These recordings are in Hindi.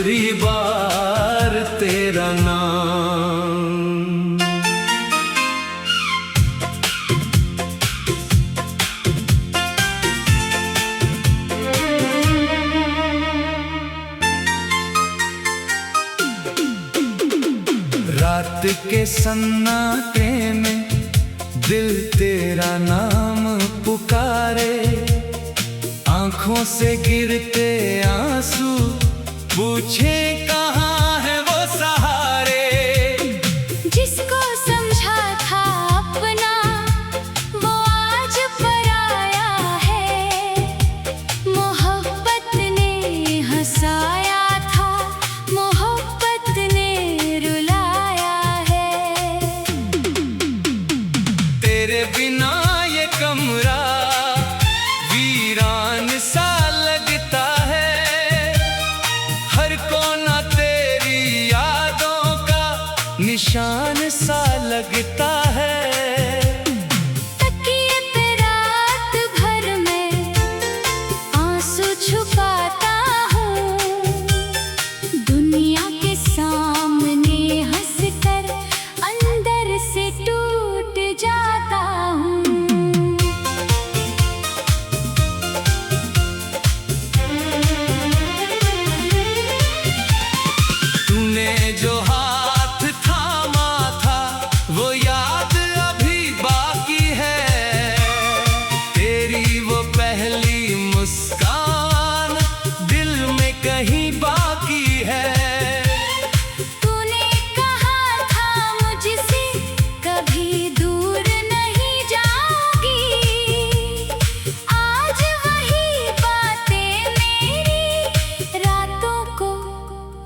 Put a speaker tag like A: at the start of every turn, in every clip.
A: आखिरी बार तेरा नाम। रात के सन्नाटे में दिल तेरा नाम पुकारे, आंखों से गिरते आंसू पूछे कहाँ है वो सहारे।
B: जिसको समझा था अपना वो आज पराया है, मोहब्बत ने हंसाया था, मोहब्बत ने रुलाया है।
A: तेरे बिना ये कमरा वीरान सा लगता है, हर कोना तेरी यादों का निशान सा लगता है।
B: तकिए पे रात भर मैं आंसू छुपाता हूँ, दुनिया के सामने हंसकर अंदर से टूट जाता हूँ।
A: तूने जो हाथ थामा था वो याद अभी बाकी है, तेरी वो पहली मुस्कान दिल में कहीं बाकी है।
B: तूने कहा था मुझसे कभी दूर नहीं जाऊंगी, आज वही बातें मेरी रातों को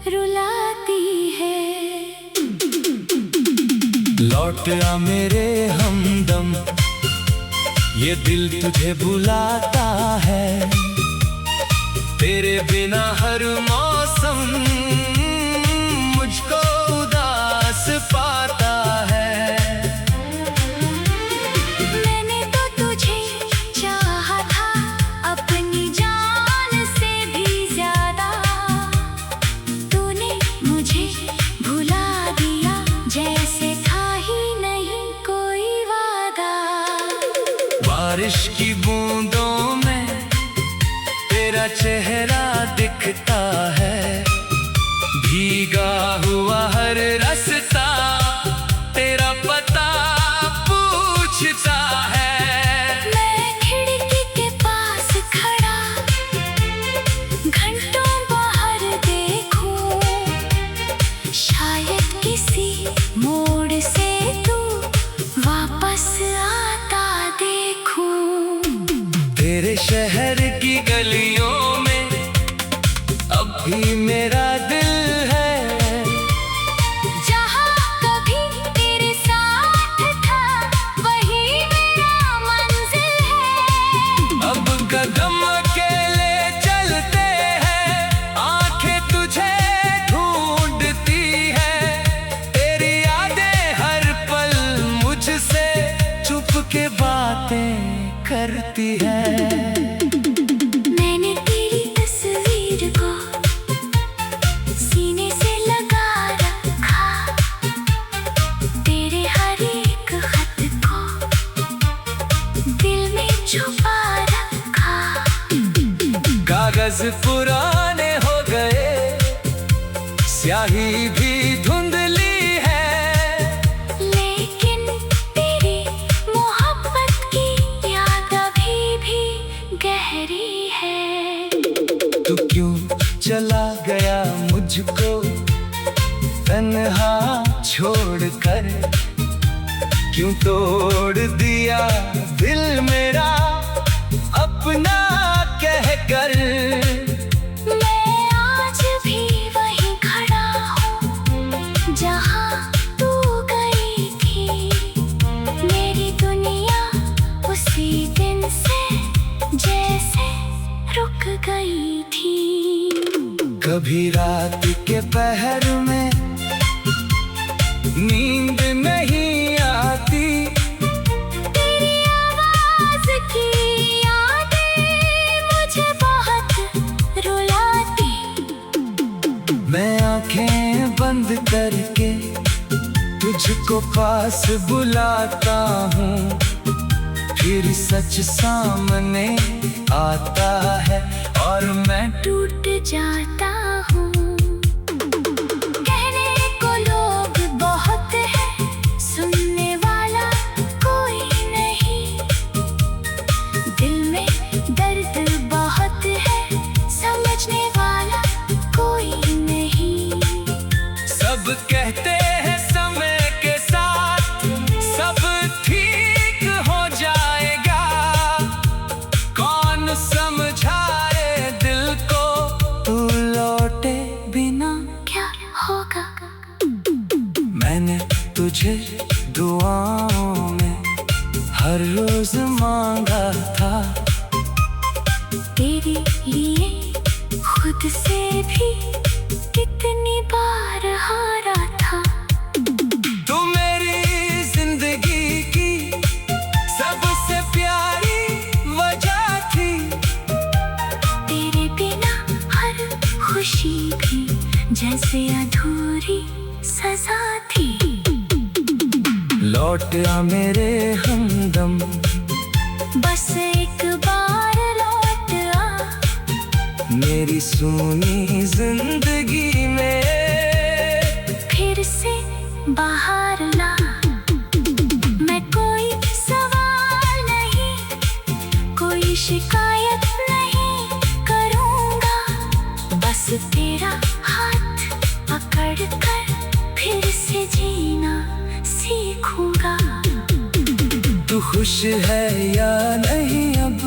B: रुलाती है।
A: लौट आ मेरे हमदम, ये दिल तुझे बुलाता है, तेरे बिना हर मौसम मुझको उदास पाता है।
B: मैंने तो तुझे चाहा था अपनी जान से भी ज्यादा, तूने मुझे भुला दिया जैसे था ही नहीं कोई वादा।
A: बारिश की बूंदों में तेरा चेहरा दिखता है, भीगा हुआ हर रास्ता तेरा पता पूछता है।
B: मैं खिड़की के पास खड़ा घंटों बाहर देखूं, शायद किसी मोड़ से तू वापस आता देखूं।
A: तेरे शहर की गलियों में अब भी मेरा दिल है,
B: जहाँ कभी तेरे साथ था वही मेरा मंजिल है।
A: अब कदम अकेले चलते हैं, आंखें तुझे ढूंढती है, तेरी यादें हर पल मुझसे चुप के बातें करती है।
B: मैंने तेरी तस्वीर को सीने से लगा रखा, तेरे हर एक खत को दिल में छुपा रखा।
A: कागज पुराने हो गए, स्याही भी धुंधली है,
B: लेकिन तेरी मोहब्बत की याद अभी भी गहरी है।
A: तू क्यों चला गया मुझको तन्हा छोड़कर, क्यों तोड़ दिया दिल मेरा अपना कहकर।
B: मैं आज भी वहीं खड़ा हूँ जहाँ तू गई थी, मेरी दुनिया उसी दिन से जैसे रुक गई थी।
A: कभी रात के पहर में नींद नहीं आती,
B: तेरी आवाज की यादें मुझे बहुत रुलाती।
A: मैं आंखें बंद करके तुझको पास बुलाता हूँ, फिर सच सामने आता है और मैं
B: टूट जाता हूँ। कहने को लोग बहुत है, सुनने वाला कोई नहीं। दिल में दर्द बहुत है, समझने वाला कोई नहीं।
A: सब कहते हैं समय के साथ सब ठीक हो जाएगा, कौन समझाए दिल को तू लौटे बिना
B: क्या होगा?
A: मैंने तुझे दुआओं में हर रोज मांगा था,
B: तेरे लिए खुद से भी कितनी बार हारा था।
A: तू मेरी जिंदगी की सबसे प्यारी वजह थी,
B: तेरे बिना हर खुशी भी जैसे अधूरी सजा थी।
A: लौट आ मेरे हमदम,
B: बस एक बार लौट आ,
A: मेरी सूनी जिंदगी में
B: फिर से बाहर ला। मैं कोई सवाल नहीं, कोई शिकायत नहीं करूँगा, बस तेरा हाथ पकड़ कर फिर से जीना सीखूंगा।
A: तू खुश है या नहीं अब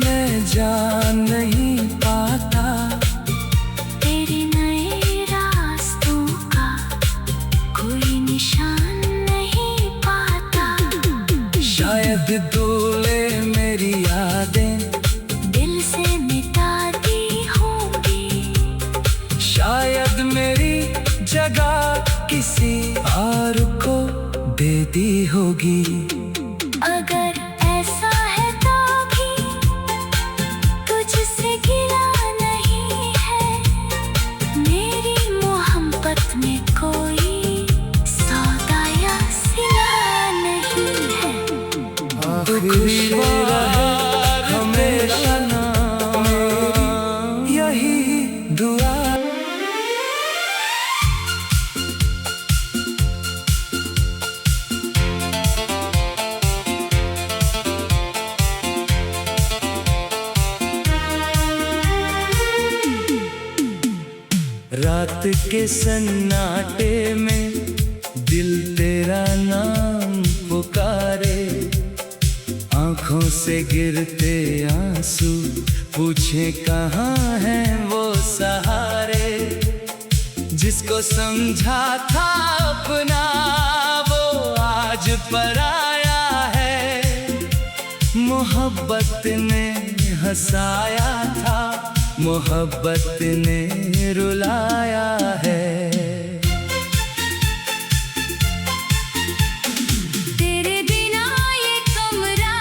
A: मैं जान नहीं पाता,
B: तेरे नए रास्तों का कोई निशान नहीं पाता।
A: शायद दूले मेरी यादें
B: दिल से मिटाती होंगी,
A: शायद मेरी जगह किसी और को दे दी होगी।
B: अगर ऐसा है तो भी तुझसे गिला नहीं है, मेरी मोहब्बत में कोई सौदा या सिला नहीं है।
A: खुश रहे हमेशा नाम, यही दुआ। रात के सन्नाटे में दिल तेरा नाम पुकारे, आंखों से गिरते आंसू पूछे कहाँ हैं वो सहारे। जिसको समझा था अपना वो आज पराया है, मोहब्बत ने हंसाया था, मोहब्बत ने रुलाया है।
B: तेरे बिना ये कमरा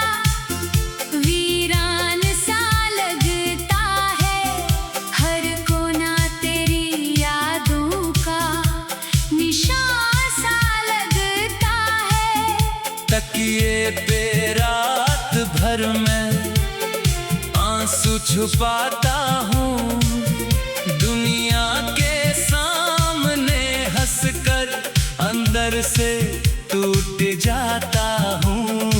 B: वीरान सा लगता है, हर कोना तेरी यादों का निशान सा लगता है।
A: तकिए पे रात भर मैं आंसू छुपाता हूँ, दुनिया के सामने हंसकर अंदर से टूट जाता हूँ।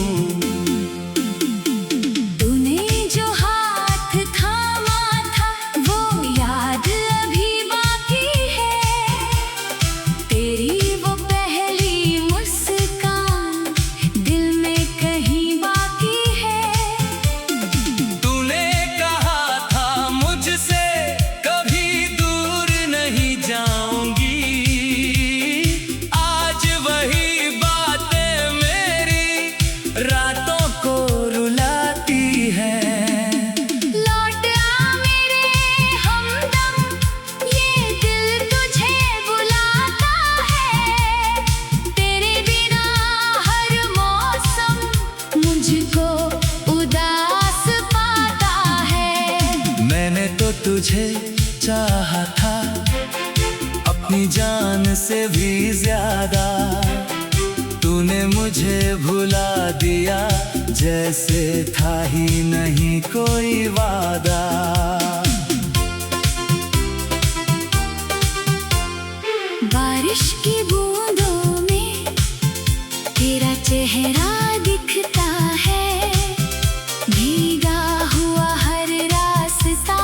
B: तूने जो हाथ थामा था वो याद अभी बाकी है, तेरी वो पहली मुस्कान दिल में कहीं बाकी है।
A: तूने कहा था मुझसे कभी दूर नहीं जाऊंगी, आज वही से भी ज्यादा तूने मुझे भुला दिया, जैसे था ही नहीं कोई वादा।
B: बारिश की बूंदों में तेरा चेहरा दिखता है, भीगा हुआ हर रास्ता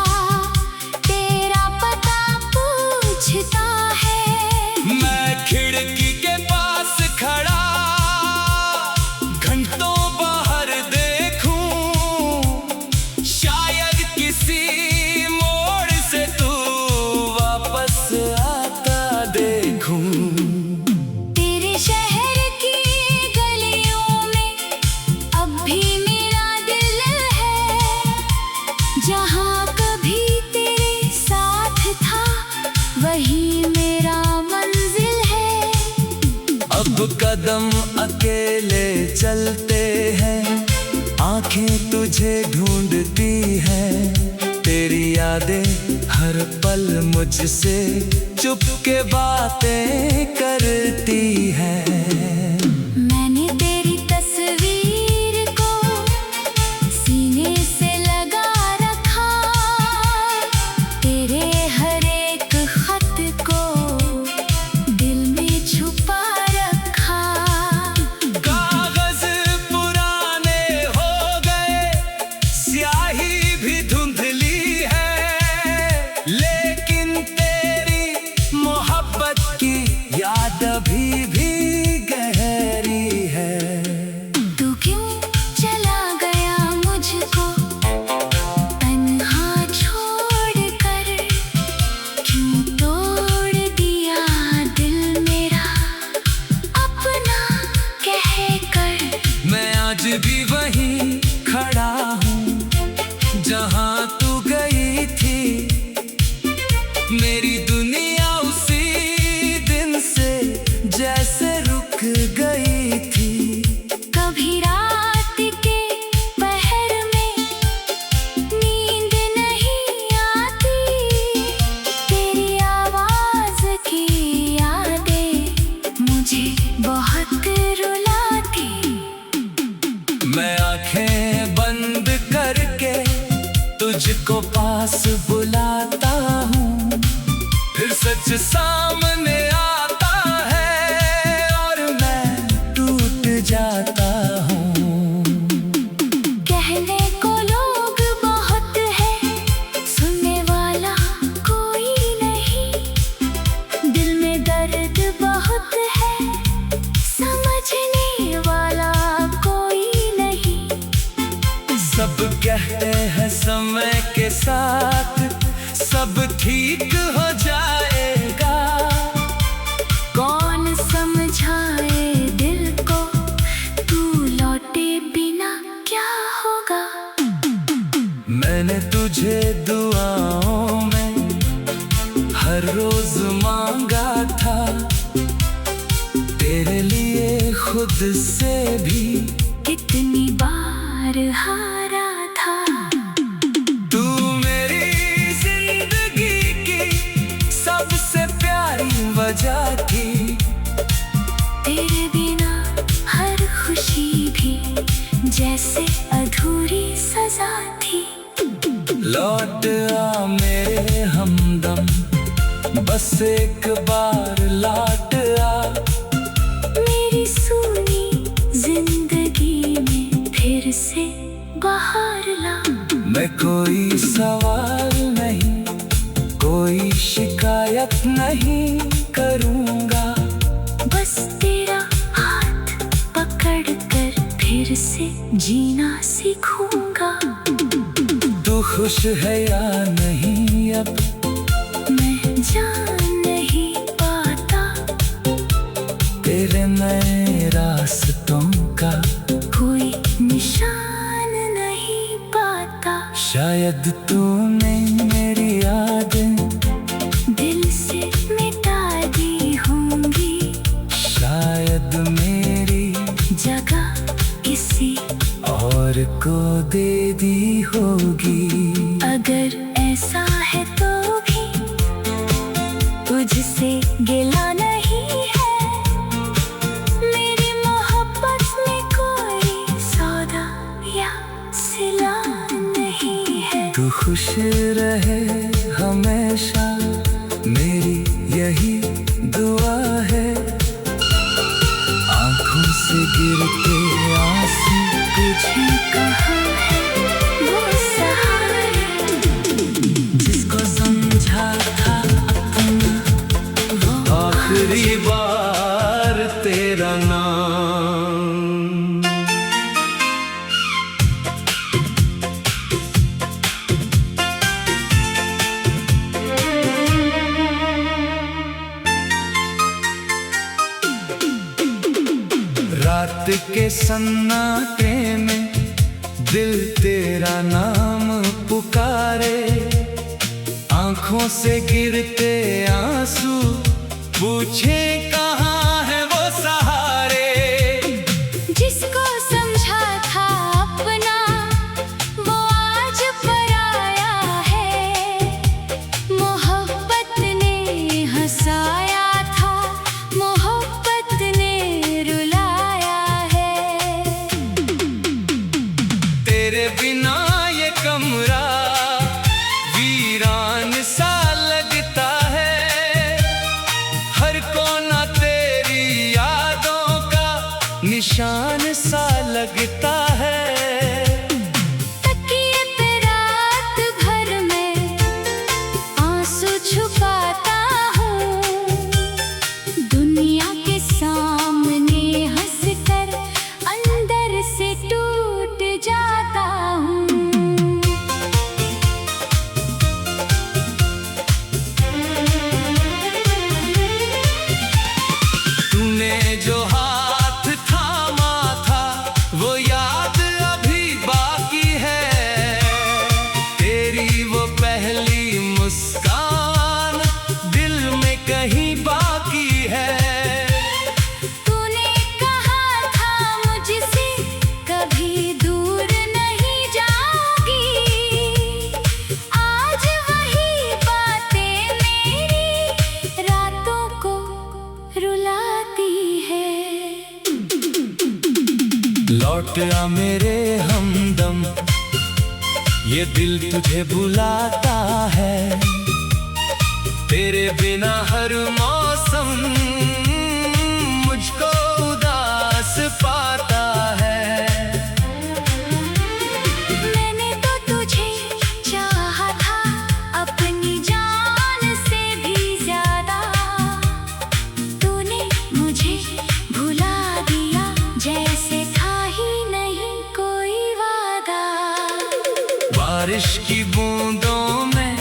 B: तेरा पता पूछता है।
A: मैं खिड़की के पास खड़ा घंटों बाहर देखूं, शायद किसी मोड़ से तू वापस आता देखूं।
B: तेरे शहर की गलियों में अब भी मेरा दिल है, जहाँ कभी तेरे साथ था वही मेरा मंजिल है।
A: अब कदम अकेले चलते हैं, आंखें तुझे ढूंढती हैं, तेरी यादें हर पल मुझसे चुपके बातें करती हैं।
B: मैंने तेरी तस्वीर को सीने से लगा रखा, तेरे हर एक खत को दिल में छुपा रखा।
A: कागज पुराने हो गए, स्याही भी धुंधली है, लेकिन तेरी मोहब्बत की याद अभी भी गहरी है।
B: तू क्यों चला गया मुझको तन्हा छोड़कर, क्यों तोड़ दिया दिल मेरा अपना कहकर।
A: मैं आज भी वहीं खड़ा हूँ जहाँ तू गई थी, मेरी दुनिया उसी दिन से जैसे रुक गई थी।
B: कभी रात के पहर में नींद नहीं आती, तेरी आवाज की यादें मुझे बहुत रुलाती।
A: मैं आंखें बंद करके तुझको पास बुलाता हूँ, फिर सच सामने आता है और मैं टूट जाता हूँ।
B: कहने को लोग बहुत है, सुनने वाला कोई नहीं, दिल में दर्द बहुत है, समझने वाला कोई नहीं।
A: सब कहते हैं समय के साथ सब ठीक हो जाएगा,
B: कौन समझाए दिल को तू लौटे बिना क्या होगा।
A: मैंने तुझे दुआओं में हर रोज मांगा था, तेरे लिए खुद से भी
B: कितनी बार हारा था।
A: तू मेरी जिंदगी की सबसे प्यारी वजह थी,
B: तेरे बिना हर खुशी भी जैसे अधूरी सजा थी।
A: लौट आ मेरे हमदम, बस एक बार लौट आ,
B: मेरी सूनी जिंदगी में फिर से बाहर ला।
A: मैं कोई सवाल नहीं, कोई शिकायत नहीं करूँगा,
B: बस तेरा हाथ पकड़ कर फिर से जीना सीखूंगा।
A: तू खुश है या नहीं अब
B: मैं जान नहीं पाता,
A: तेरे नए रास्तों का
B: कोई निशान नहीं पाता।
A: शायद तूने मेरी यादें
B: दिल से मिटा दी होंगी,
A: शायद मेरी
B: जगह किसी
A: और को दे दी होगी।
B: अगर ऐसा है तो भी तुझसे गिला नहीं।
A: खुश रहे हमेशा, मेरी यही दुआ है। आंखों से गिरते आंसू
B: तुझे कहाँ है वो सहारे,
A: जिसको समझा था अपना,
B: वो
A: आखिरी बार तेरा नाम। रात के सन्नाटे में दिल तेरा नाम पुकारे, आंखों से गिरते आंसू पूछे कहाँ है वो सहारे।
B: जिसको समझा था अपना, वो आज पराया है। मोहब्बत ने हंसाया था, मोहब्बत ने रुलाया है।
A: तेरे बिना ये कमरा वीरान सा लगता है, हर कोना तेरी यादों का निशान सा लगता है।
B: तकिए पे रात भर मैं आंसू छुपाता हूँ, दुनिया के सामने हंसकर अंदर से टूट जाता हूँ।
A: तूने जो हाथ थामा था वो याद अभी बाकी है, तेरी वो पहली मुस्कान दिल में कहीं बाकी है।
B: तूने कहा था मुझसे कभी दूर नहीं जाऊंगी, आज वही बातें मेरी रातों को रुलाती है।
A: लौट आ मेरे हमदम, ये दिल तुझे बुलाता है, तेरे बिना हर मौसम मुझको उदास पाता है।
B: मैंने तो तुझे चाहा था अपनी जान से भी ज्यादा, तूने मुझे भुला दिया जैसे था ही नहीं कोई वादा।
A: बारिश की बूंदों में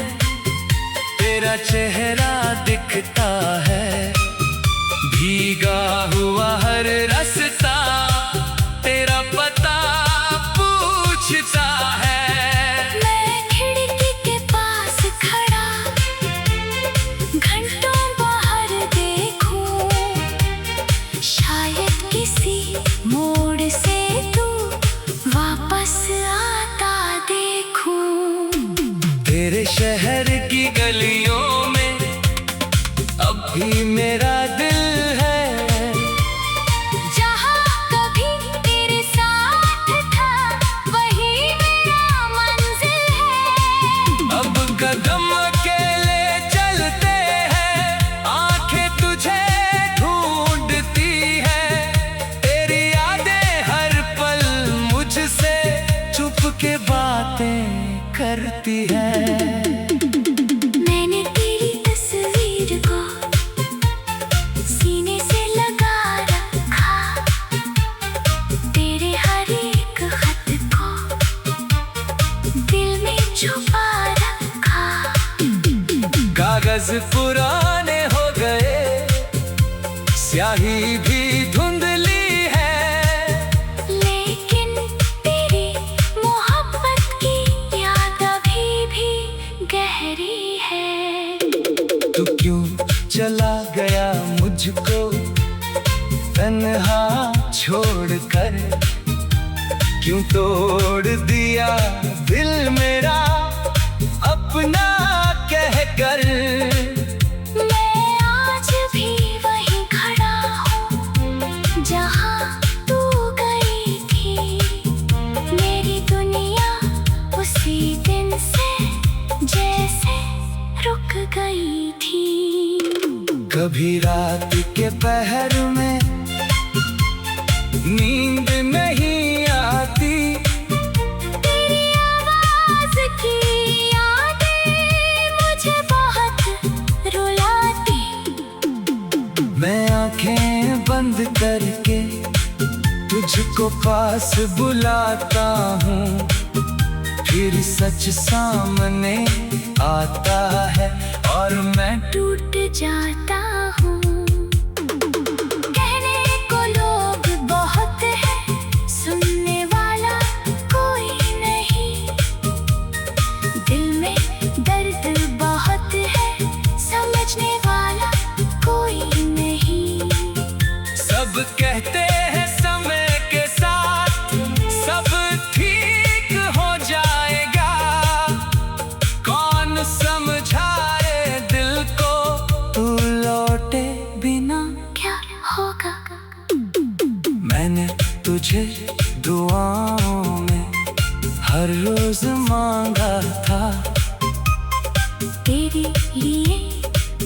A: तेरा चेहरा दिखता है, भीगा हुआ हर रास्ता तेरा पता पूछता है।
B: मैं खिड़की के पास खड़ा घंटों बाहर देखूं, शायद किसी मोड़ से तू वापस आता देखूं।
A: तेरे शहर की गलियों में अब भी मेरा दिल है,
B: जहाँ कभी तेरे साथ था वही मेरा मंजिल है।
A: अब कदम अकेले चलते हैं, आंखें तुझे ढूंढती है, तेरी यादें हर पल मुझसे चुप के बातें करती है।
B: मैंने तेरी तस्वीर को सीने से लगा रखा, तेरे हर एक खत को दिल में छुपा रखा।
A: कागज पुराने हो गए, स्याही भी धुंधली है,
B: लेकिन तेरी मोहब्बत की याद अभी भी गहरी है।
A: तू क्यों चला गया मुझको तन्हा छोड़कर, क्यों तोड़ दिया दिल मेरा अपना कहकर।
B: मैं आज भी वहीं खड़ा हूँ जहाँ तू गई थी, मेरी दुनिया उसी दिन से
A: कभी रात के पहर में नींद नहीं आती,
B: तेरी आवाज की यादें मुझे बहुत रुलाती।
A: मैं आंखें बंद करके तुझको पास बुलाता हूँ, फिर सच सामने आता है और मैं
B: टूट जाता हूँ। कहने को लोग बहुत है, सुनने वाला कोई नहीं। दिल में दर्द बहुत है, समझने वाला कोई नहीं।
A: सब कहते हैं समय के साथ सब ठीक हो जाएगा, कौन समझाए दिल को तू लौटे बिना
B: क्या होगा?
A: मैंने तुझे दुआओं में हर रोज मांगा था,
B: तेरे लिए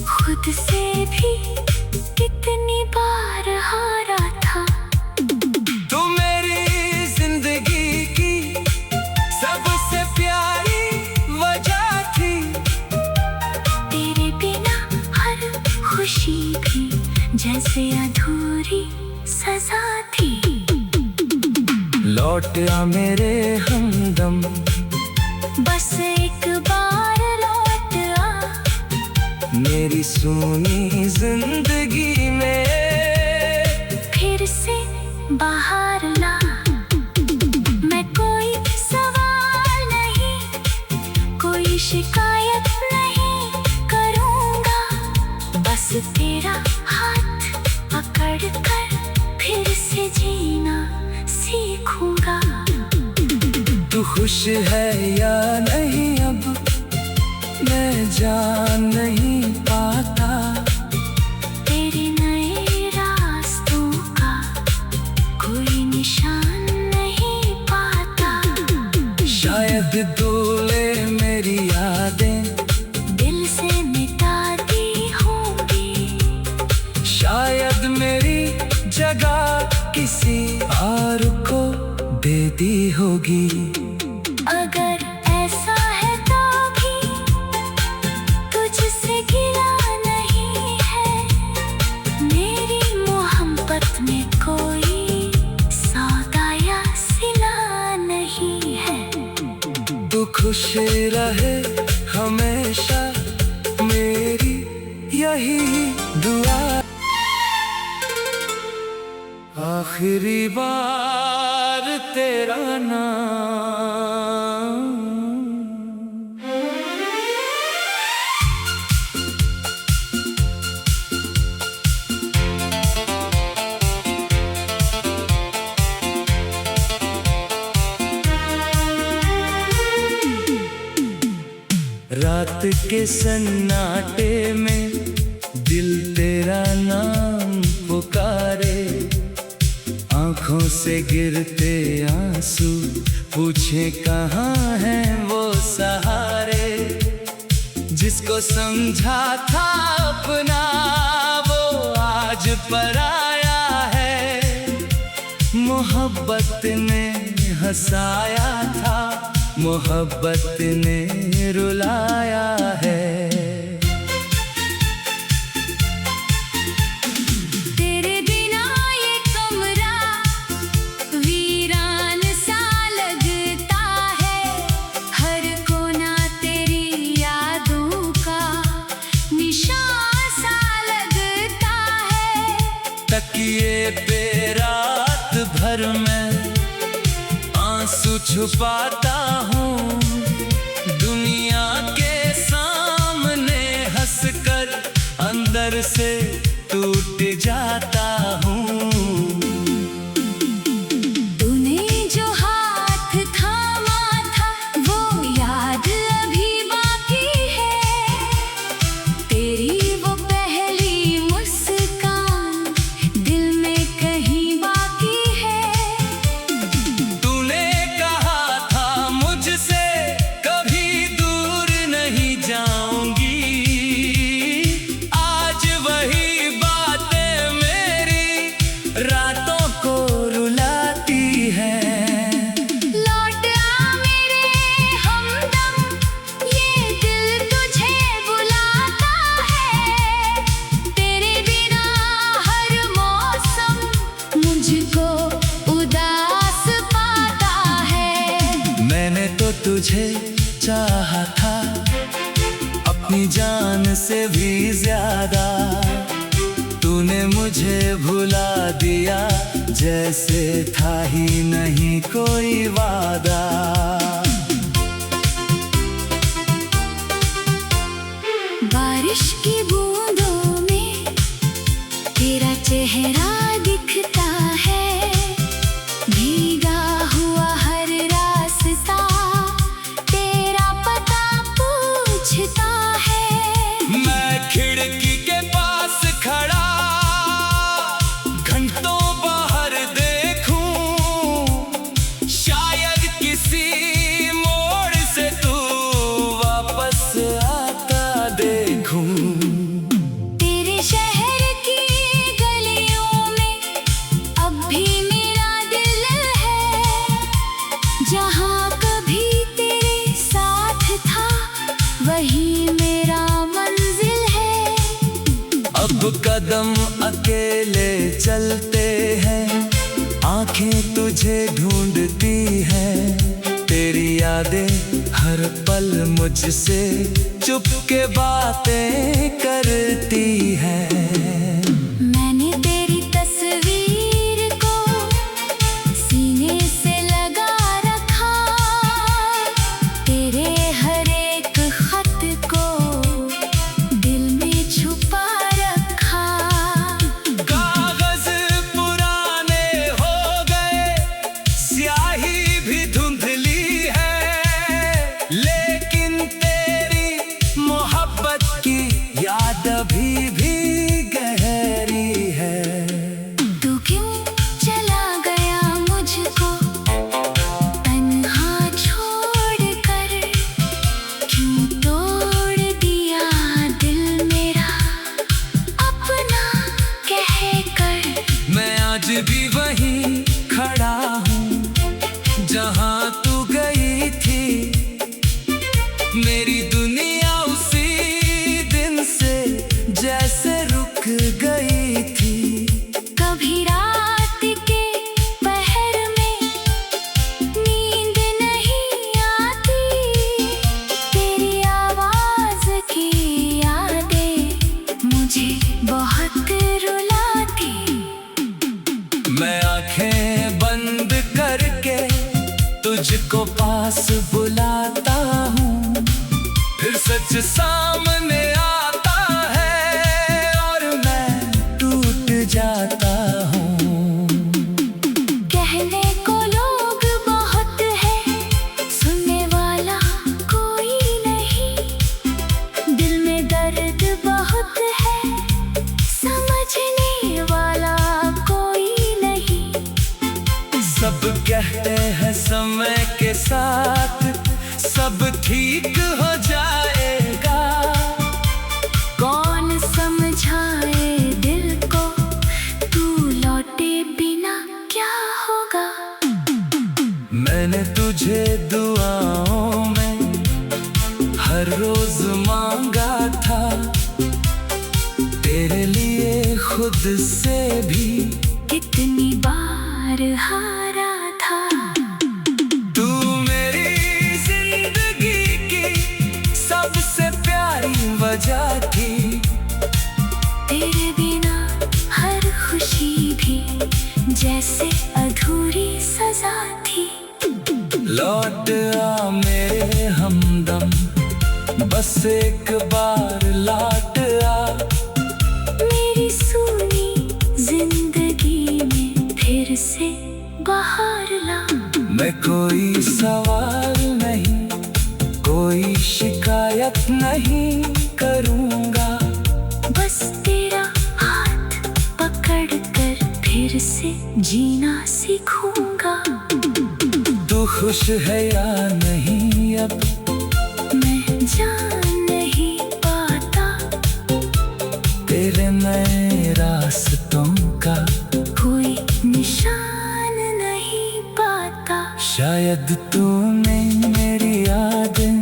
B: खुद से भी कितनी बार हारा था।
A: तू मेरी जिंदगी की सबसे प्यारी वजह थी,
B: तेरे बिना हर खुशी भी जैसे अधूरी सजा थी।
A: लौट आ मेरे हमदम,
B: बस एक बार लौट आ,
A: मेरी सूनी जिंदगी में
B: फिर से बाहर ला। मैं कोई सवाल नहीं, कोई शिकायत नहीं करूँगा, बस तेरा हाथ पकड़ कर फिर से जीना सीखूंगा।
A: तू खुश है या नहीं अब मैं जान नहीं पाता,
B: तेरे नए रास्तों का कोई निशान नहीं पाता।
A: शायद दूले मेरी यादें
B: दिल से मिटाती होंगी,
A: शायद मेरी जगह किसी और को दे दी होगी।
B: अगर ऐसा है तो भी तुझसे गिला नहीं है, मेरी मोहब्बत में कोई सौदा या सिला नहीं है।
A: तू खुश रहे हमेशा, मेरी यही दुआ। आखिरी बार तेरा नाम, रात के सन्नाटे में दिल तेरा नाम पुकारे, आंखों से गिरते आंसू पूछे कहाँ हैं वो सहारे। जिसको समझा था अपना वो आज पराया है, मोहब्बत ने हंसाया था, मोहब्बत ने रुलाया है।
B: तेरे बिना ये कमरा वीरान सा लगता है, हर कोना तेरी यादों का निशान सा लगता है।
A: तकिए पे रात भर मैं आंसू छुपाता हूँ, दुनिया के सामने हंसकर अंदर से टूट जाता हूँ।
B: तूने जो हाथ थामा था वो याद अभी बाकी है, तेरी वो पहली मुस्कान दिल में कहीं बाकी है।
A: तूने कहा था मुझसे कभी दूर नहीं जाऊंगी, आज वही भुला दिया जैसे था ही नहीं कोई वादा।
B: बारिश की बूंदों में तेरा चेहरा दिखता है, भीगा हुआ हर रास्ता तेरा पता पूछता है।
A: मैं खिड़की के पास खड़ा घंटों बाहर देखूं, शायद किसी मोड़ से तू वापस आता देखूं।
B: तेरे शहर की गलियों में अब भी मेरा दिल है, जहाँ कभी तेरे साथ था वही मेरा मंजिल है।
A: अब कदम अकेले चलते हैं, आंखें तुझे ढूंढती हैं, तेरी यादें हर पल मुझसे चुपके बातें करती हैं।
B: मैंने तेरी तस्वीर को सीने से लगा रखा, तेरे हर एक खत को दिल में छुपा रखा।
A: कागज पुराने हो गए, स्याही भी धुंधली है, लेकिन तेरी मोहब्बत की याद अभी भी गहरी है।
B: तू क्यों चला गया मुझको तन्हा छोड़कर, क्यों तोड़ दिया दिल मेरा अपना कहकर।
A: मैं आज भी वहीं खड़ा हूँ जहाँ तू गई थी, मेरी दुनिया उसी दिन से जैसे रुक गई थी।
B: कभी रात के पहर में नींद नहीं आती, तेरी आवाज की यादें मुझे बहुत रुलाती।
A: मैं आंखें बंद करके तुझको पास बुलाता हूँ, फिर सच सामने आता है और मैं टूट जाता हूँ।
B: कहने को लोग बहुत है, सुनने वाला कोई नहीं, दिल में दर्द बहुत है, समझने वाला कोई नहीं।
A: सब कहते हैं समय के साथ सब ठीक हो जाएगा,
B: कौन समझाए दिल को तू लौटे बिना क्या होगा।
A: मैंने तुझे दुआओं में हर रोज मांगा था, तेरे लिए खुद से भी
B: कितनी बार हारा था।
A: तू मेरी जिंदगी की सबसे प्यारी वजह थी,
B: तेरे बिना हर खुशी भी जैसे अधूरी सजा थी।
A: लौट आ मेरे हमदम, बस एक बार लौट आ,
B: मेरी सूनी जिंदगी में फिर से बाहर ला।
A: मैं कोई सवाल नहीं, कोई शिकायत नहीं करूँगा,
B: बस तेरा हाथ पकड़ कर फिर से जीना सीखूंगा।
A: तू खुश है या नहीं अब
B: मैं जान नहीं पाता,
A: तेरे नए रास्तों का
B: कोई निशान नहीं पाता।
A: शायद तूने मेरी यादें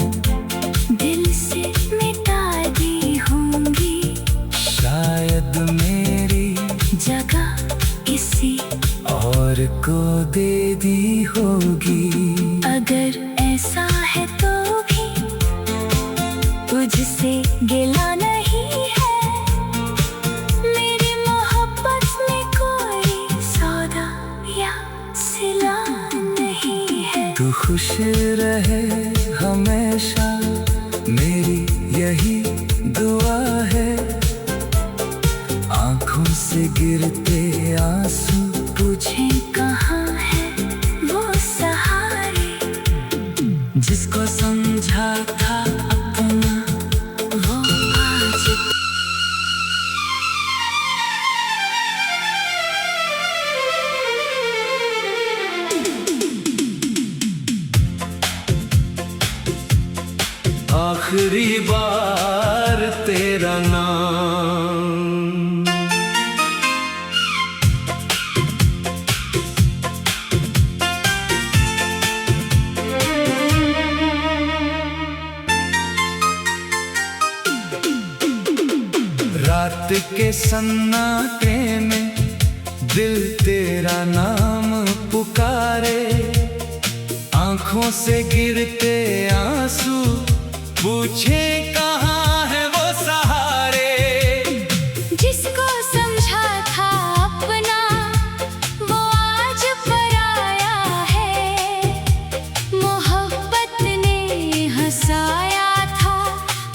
B: दिल से मिटा दी होंगी,
A: शायद मेरी
B: जगह किसी
A: और को दे दी होगी।
B: अगर ऐसा है तो भी तुझसे गिला नहीं है, मेरी मोहब्बत में
A: खुश रहे हमेशा, मेरी यही दुआ है। आंखों से गिरते आंसू
B: पूछे कहाँ है वो सहारे,
A: जिसको समझा था अपना
B: वो आज
A: आखिरी बार तेरा नाम। रात के सन्नाटे में दिल तेरा नाम पुकारे, आंखों से गिरते आंसू पूछे कहाँ है वो सहारे।
B: जिसको समझा था अपना वो आज पराया है, मोहब्बत ने हंसाया था,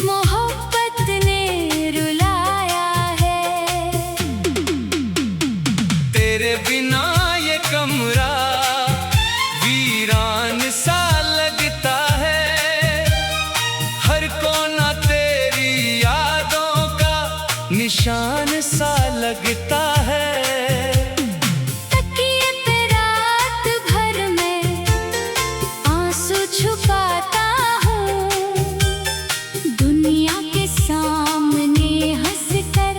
B: मोहब्बत ने रुलाया है।
A: तेरे बिना ये कमरा वीरान सा लगता है, हर कोना तेरी यादों का निशान सा लगता है।
B: तकिए पे रात भर मैं आंसू छुपाता हूँ, दुनिया के सामने हंसकर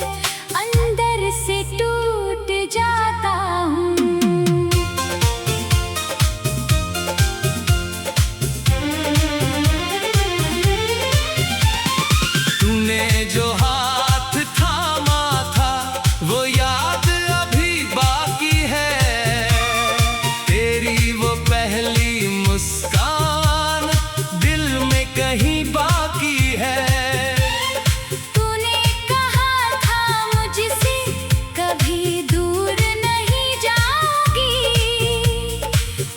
B: अंदर से टूट जाता हूँ।
A: तूने जो हाथ थामा था वो याद अभी बाकी है, तेरी वो पहली मुस्कान दिल में कहीं बाकी है।
B: तूने कहा था मुझसे कभी दूर नहीं जाऊंगी,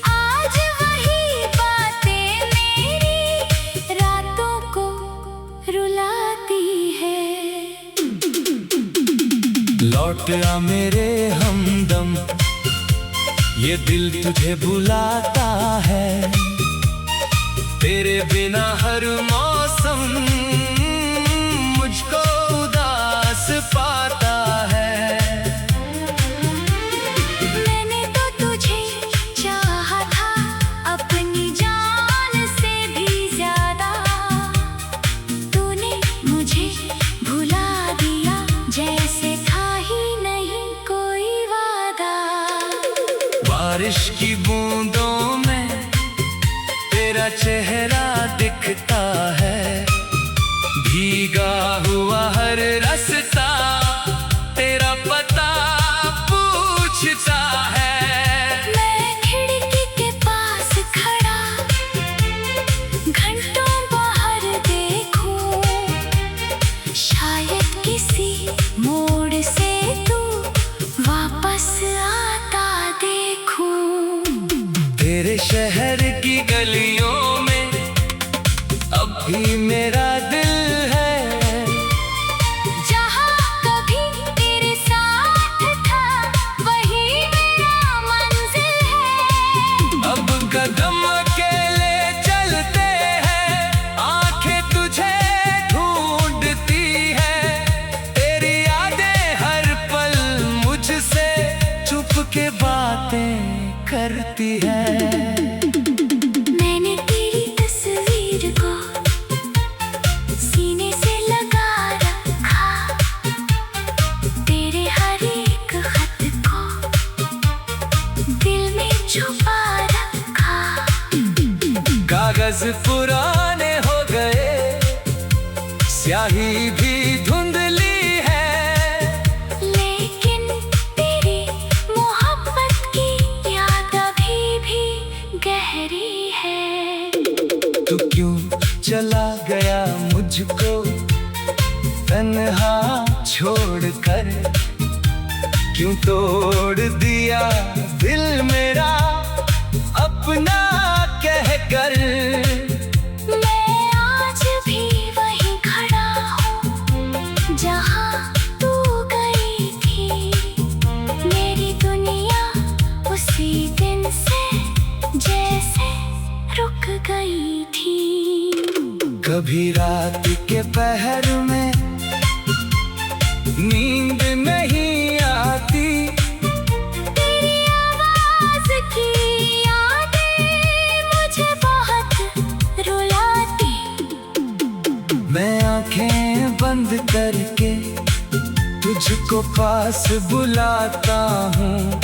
B: आज वही बातें मेरी रातों को रुलाती है।
A: लौट आ मेरे हमदम, ये दिल तुझे बुलाता है, तेरे बिना हर मौसम मुझको उदास पाता है।
B: मैंने तो तुझे चाहा था अपनी जान से भी ज्यादा, तूने मुझे भुला दिया जैसे था ही नहीं कोई वादा।
A: बारिश की बूंदों में तेरा चेहरा दिखता है, भीगा हुआ हर रास्ता तेरा पता पूछता है।
B: मैं खिड़की के पास खड़ा घंटों बाहर देखूं, शायद किसी मोड़ से तू वापस आता देखूं।
A: तेरे शहर की गलियों में अब भी मेरा दिल है,
B: जहाँ कभी तेरे साथ था वही मेरा मंजिल है।
A: अब कदम अकेले चलते हैं, आंखें तुझे ढूंढती है, तेरी यादें हर पल मुझसे चुप के बातें करती है।
B: मैंने तेरी तस्वीर को सीने से लगा रखा, तेरे हर एक खत को दिल में छुपा रखा।
A: कागज पुराने हो गए, स्याही भी धुंधली है,
B: लेकिन तेरी मोहब्बत की याद अभी भी गहरी है।
A: तू क्यों चला गया मुझको तन्हा छोड़कर, क्यों तोड़ दिया दिल मेरा अपना कह कर।
B: मैं आज भी वहीं खड़ा हूँ जहाँ तू गई थी। मेरी दुनिया उसी दिन से जैसे रुक गई थी।
A: कभी रात के पहर में नींद नहीं आती,
B: तेरी आवाज की यादें मुझे बहुत रुलाती।
A: मैं आंखें बंद करके तुझको पास बुलाता हूँ,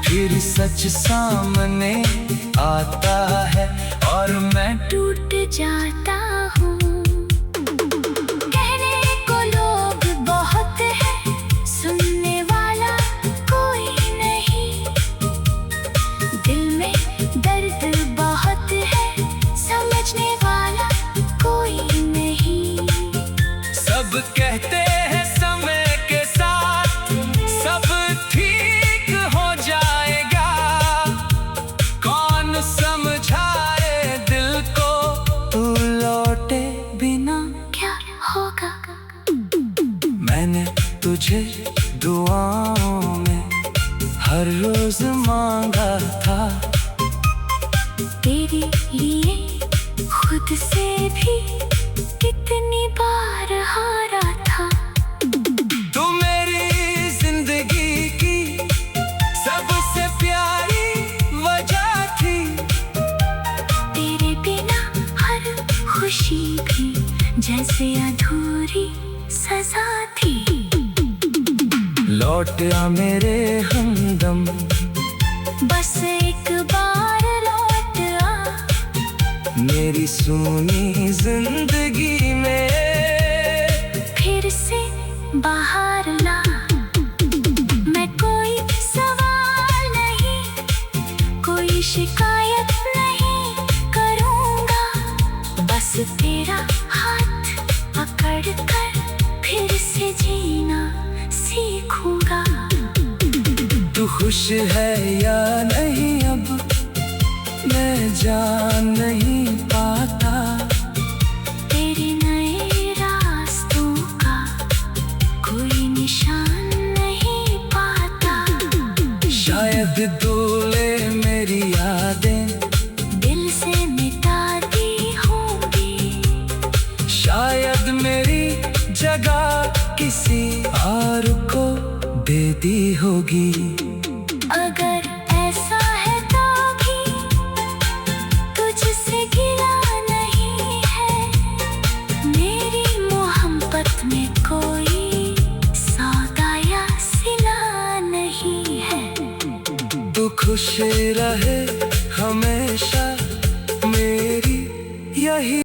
A: फिर सच सामने आता है और मैं
B: टूट जाता हूँ। कहने को लोग बहुत है, सुनने वाला कोई नहीं। दिल में दर्द बहुत है, समझने वाला कोई नहीं।
A: सब कहते हैं समय के साथ सब ठीक हो जाएगा, कौन समझाए दिल को तू लौटे बिना
B: क्या होगा?
A: मैंने तुझे दुआओं में हर रोज मांगा था,
B: तेरे लिए खुद से भी कितनी बार हारा था।
A: तू मेरी जिंदगी की सबसे प्यारी वजह थी।
B: तेरे बिना हर खुशी भी जैसे अधूरी सजा थी।
A: लौट आ मेरे हमदम,
B: बस एक बार लौट आ
A: मेरी सूनी जिंदगी में
B: फिर से बाहर ला। मैं कोई सवाल नहीं, कोई शिकायत नहीं करूँगा, बस तेरा हाथ पकड़ कर फिर से जीना सीखूंगा।
A: तू खुश है या नहीं अब मैं जान नहीं पाता,
B: तेरे नए रास्तों का कोई निशान नहीं पाता।
A: शायद दूले मेरी यादें
B: दिल से मिटाती होंगी,
A: शायद मेरी जगह किसी और को दे दी होगी।
B: अगर ऐसा है तो भी तुझसे गिला नहीं है। मेरी मोहब्बत में कोई सौदा या सिला नहीं है।
A: तू खुश रहे हमेशा, मेरी यही